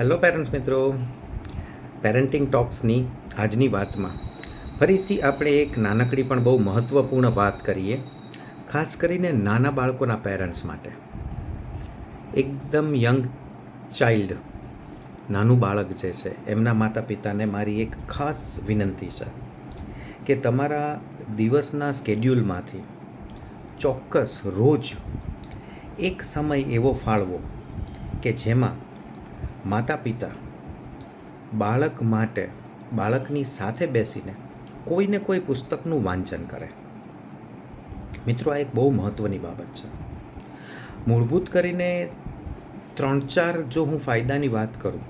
Hello parents મિત્રો, parenting ટોક્સની આજની વાતમાં ફરીથી આપણે એક નાનકડી પણ બહુ મહત્ત્વપૂર્ણ વાત કરીએ, ખાસ કરીને નાના બાળકોના પેરેન્ટ્સ માટે. એકદમ યંગ ચાઇલ્ડ, નાનું બાળક જે છે એમના માતા પિતાને મારી એક ખાસ વિનંતી છે કે તમારા દિવસના સ્કેડ્યુલમાંથી ચોક્કસ રોજ એક સમય એવો ફાળવો કે જેમાં માતા પિતા બાળક માટે બાળકની સાથે બેસીને કોઈને કોઈ પુસ્તકનું વાંચન કરે. મિત્રો, આ એક બહુ મહત્ત્વની બાબત છે. મૂળભૂત કરીને 3-4 જો હું ફાયદાની વાત કરું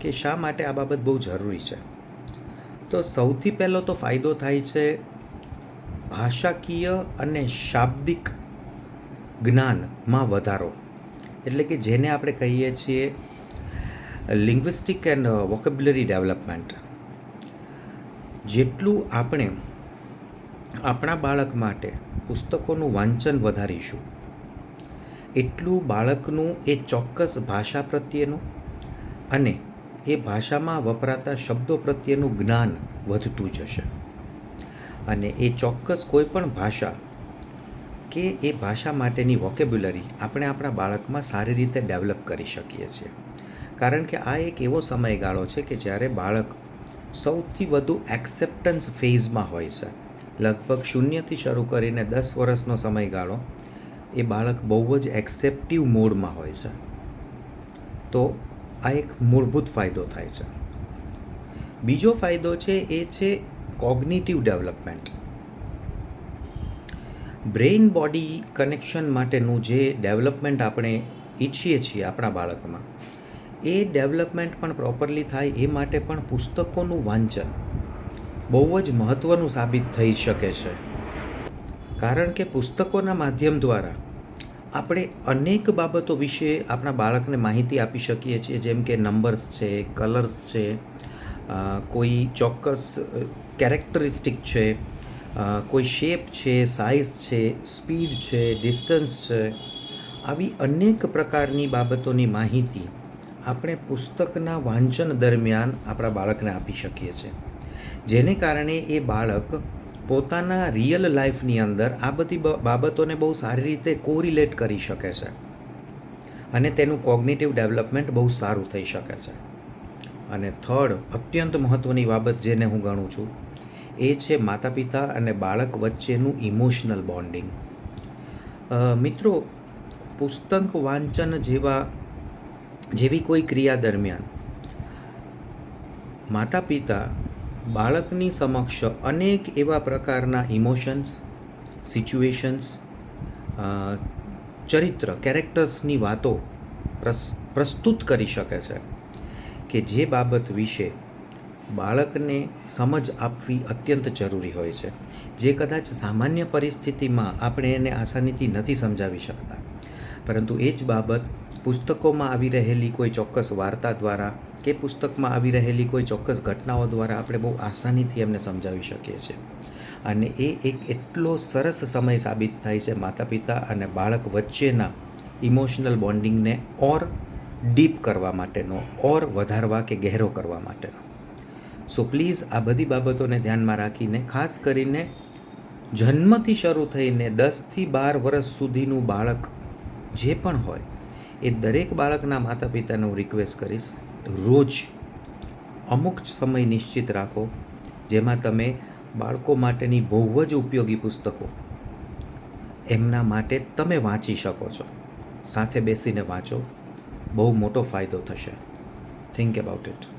કે શા માટે આ બાબત બહુ જરૂરી છે, તો સૌથી પહેલો તો ફાયદો થાય છે ભાષાકીય અને શાબ્દિક જ્ઞાનમાં વધારો, એટલે કે જેને આપણે કહીએ છીએ લિંગ્વિસ્ટિક એન્ડ વોકેબ્યુલરી ડેવલપમેન્ટ. જેટલું આપણે આપણા બાળક માટે પુસ્તકોનું વાંચન વધારીશું, એટલું બાળકનું એ ચોક્કસ ભાષા પ્રત્યેનું અને એ ભાષામાં વપરાતા શબ્દો પ્રત્યેનું જ્ઞાન વધતું જશે. અને એ ચોક્કસ કોઈ પણ ભાષા કે એ ભાષા માટેની વોકેબ્યુલરી આપણે આપણા બાળકમાં સારી રીતે ડેવલપ કરી શકીએ છીએ. કારણ કે આ એક એવો સમયગાળો છે કે જ્યારે બાળક સૌથી વધુ એક્સેપ્ટન્સ ફેઝમાં હોય છે. લગભગ 0થી શરૂ કરીને 10 વર્ષનો સમયગાળો એ બાળક બહુ જ એક્સેપ્ટિવ મોડમાં હોય છે. તો આ એક મૂળભૂત ફાયદો થાય છે. બીજો ફાયદો છે એ છે cognitive development. Brain body connection માટેનું જે ડેવલપમેન્ટ આપણે ઈચ્છીએ છીએ આપણા બાળકમાં, એ ડેવલપમેન્ટ પણ પ્રોપરલી થાય એ માટે પણ પુસ્તકોનું વાંચન બહુ જ મહત્ત્વનું સાબિત થઈ શકે છે. કારણ કે પુસ્તકોના માધ્યમ દ્વારા આપણે અનેક બાબતો વિશે આપણા બાળકને માહિતી આપી શકીએ છીએ, જેમ કે નંબર્સ છે, કલર્સ છે, કોઈ ચોક્કસ કેરેક્ટરિસ્ટિક છે, કોઈ શેપ છે, સાઇઝ છે, સ્પીડ છે, ડિસ્ટન્સ છે. આવી અનેક પ્રકારની બાબતોની માહિતી આપણે પુસ્તકના વાંચન દરમિયાન આપણા બાળકને આપી શકીએ છીએ, જેને કારણે એ બાળક પોતાના રિયલ લાઈફની અંદર આ બધી બાબતોને બહુ સારી રીતે કોરિલેટ કરી શકે છે અને તેનું કોગ્નિટિવ ડેવલપમેન્ટ બહુ સારું થઈ શકે છે. અને થર્ડ, અત્યંત મહત્ત્વની બાબત જેને હું ગણું છું, એ છે માતા પિતા અને બાળક વચ્ચેનું ઇમોશનલ બોન્ડિંગ. મિત્રો, પુસ્તક વાંચન જેવી કોઈ ક્રિયા દરમિયાન માતા પિતા બાળકની સમક્ષ અનેક એવા પ્રકારના ઇમોશન્સ, સિચ્યુએશન્સ, કેરેક્ટર્સની વાતો પ્રસ્તુત કરી શકે છે કે જે બાબત વિશે બાળકને સમજ આપવી અત્યંત જરૂરી હોય છે, જે કદાચ સામાન્ય પરિસ્થિતિમાં આપણે એને આસાનીથી નથી સમજાવી શકતા. પરંતુ એ જ બાબત પુસ્તકોમાં આવી રહેલી કોઈ ચોક્કસ વાર્તા દ્વારા કે પુસ્તકમાં આવી રહેલી કોઈ ચોક્કસ ઘટનાઓ દ્વારા આપણે બહુ આસાનીથી એમને સમજાવી શકીએ છીએ. અને એ એક એટલો સરસ સમય સાબિત થાય છે માતા પિતા અને બાળક વચ્ચેના ઇમોશનલ બોન્ડિંગને ઓર ડીપ કરવા માટેનો, ઓર વધારવા કે ગહેરો કરવા માટેનો. સો પ્લીઝ આ બધી બાબતોને ધ્યાનમાં રાખીને, ખાસ કરીને જન્મથી શરૂ થઈને 10થી 12 વર્ષ સુધીનું બાળક જે પણ હોય, એ દરેક બાળકના માતા પિતાને હું રિક્વેસ્ટ કરીશ, રોજ અમુક સમય નિશ્ચિત રાખો જેમાં તમે બાળકો માટેની બહુ જ ઉપયોગી પુસ્તકો એમના માટે તમે વાંચી શકો છો. સાથે બેસીને વાંચો, બહુ મોટો ફાયદો થશે. Think about it.